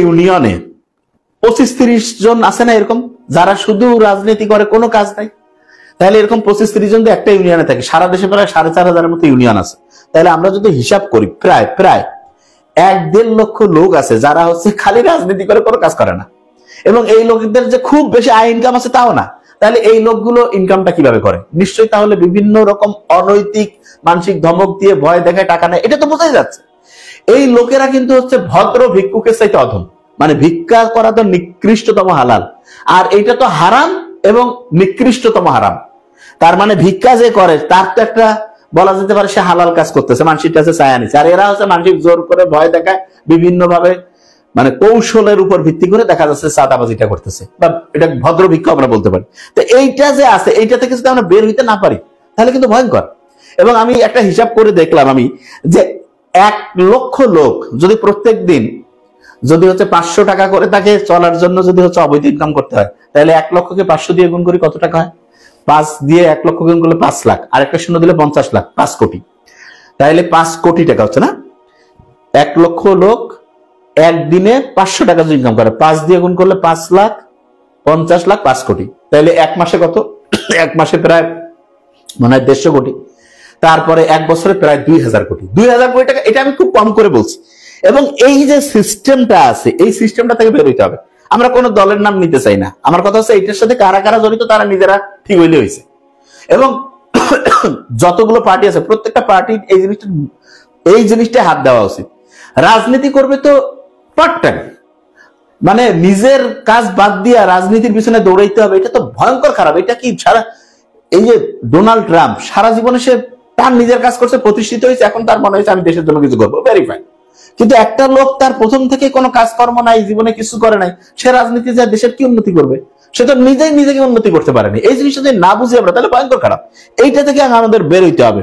ইউনিয়নে 25-30 জন আছে না এরকম, যারা শুধু রাজনীতি করে, কোনো কাজ নাই? তাহলে এরকম 25-30 জন একটা ইউনিয়নে থাকে, সারা দেশে প্রায় 4,500 মতো ইউনিয়ন আছে। তাহলে আমরা যদি হিসাব করি প্রায় 1-1.5 লক্ষ লোক আছে যারা হচ্ছে খালি রাজনীতি করে, কোনো কাজ করে না। এবং এই লোকদের যে খুব বেশি আয় ইনকাম আছে তাও না। তাহলে এই লোকগুলো ইনকামটা কিভাবে করে? নিশ্চয়ই তাহলে বিভিন্ন রকম অনৈতিক মানসিক ধমক দিয়ে ভয় দেখায় টাকা নেয়, এটা তো বোঝাই যাচ্ছে। এই লোকেরা কিন্তু হচ্ছে ভদ্র ভিক্ষুকের চাইতে অধম। মানে ভিক্ষা করা তো নিকৃষ্টতম হালাল, আর এটা তো হারাম এবং নিকৃষ্টতম হারাম। তার মানে ভিক্ষা যে করে তার তো একটা বলা যেতে পারে সে হালাল কাজ করতেছে, মানুষের কাছে চায়া নিচ্ছে। আর এরা হচ্ছে মানসিক জোর করে ভয় দেখায়, বিভিন্ন ভাবে মানে কৌশলের উপর ভিত্তি করে দেখা যাচ্ছে চাঁদাবাজিটা করতেছে, বা এটা ভদ্র ভিক্ষা আমরা বলতে পারি। তো এইটা যে আছে, এইটা থেকে যদি আমরা বের হইতে না পারি তাহলে কিন্তু ভয়ঙ্কর। এবং আমি একটা হিসাব করে দেখলাম আমি, যে 1 লক্ষ লোক যদি প্রত্যেক দিন যদি হচ্ছে 500 টাকা করে তাকে চলার জন্য যদি হচ্ছে অবৈধ ইনকাম করতে হয়, তাহলে 1 লক্ষকে 500 দিয়ে গুণ করি, কত টাকা হয়? 5 দিয়ে 1 লক্ষ গুণ করলে 5 লাখ, আর একটা শূন্য দিলে 50 লাখ, 5 কোটি। তাহলে 5 কোটি টাকা হচ্ছে না? 1 লক্ষ লোক একদিনে 500 টাকা যদি ইনকাম করে, 5 দিয়ে গুণ করলে 5 লাখ, 50 লাখ, 5 কোটি। তাহলে 1 মাসে কত? 1 মাসে প্রায় মনে হয় 150 কোটি। তারপরে 1 বছরে প্রায় 2000 কোটি। 2000 কোটি টাকা, এটা আমি খুব কম করে বলছি। এবং এই যে সিস্টেমটা আছে, এই সিস্টেমটা থেকে বের হইতে হবে। আমরা কোনো দলের নাম নিতে চাই না, আমার কথা হচ্ছে এটার সাথে কারা কারা জড়িত তারা নিজেরা ঠিক হইলে হয়েছে। এবং যতগুলো পার্টি আছে প্রত্যেকটা পার্টির এই জিনিসটা হাত দেওয়া উচিত। রাজনীতি করবে তো পার্ট টাইম, মানে নিজের কাজ বাদ দিয়ে রাজনীতির পিছনে দৌড়াইতে হবে, এটা তো ভয়ঙ্কর খারাপ। এটা কি সারা এই যে ডোনাল্ড ট্রাম্প সারা জীবনে সে তার নিজের কাজ করছে, প্রতিষ্ঠিত হয়েছে, এখন তার মনে হয়েছে আমি দেশের জন্য কিছু করবো, ভেরিফাই। কিন্তু একটা লোক তার প্রথম থেকে কোনো কাজকর্ম নাই, জীবনে কিছু করে নাই, সে রাজনীতি যায় দেশের কি উন্নতি করবে? সে তো নিজেই নিজেকে উন্নতি করতে পারেনি। এই জিনিসটা যদি না বুঝি আমরা তাহলে ভয়ঙ্কর খারাপ। এইটা থেকে আমাদের বের হইতে হবে।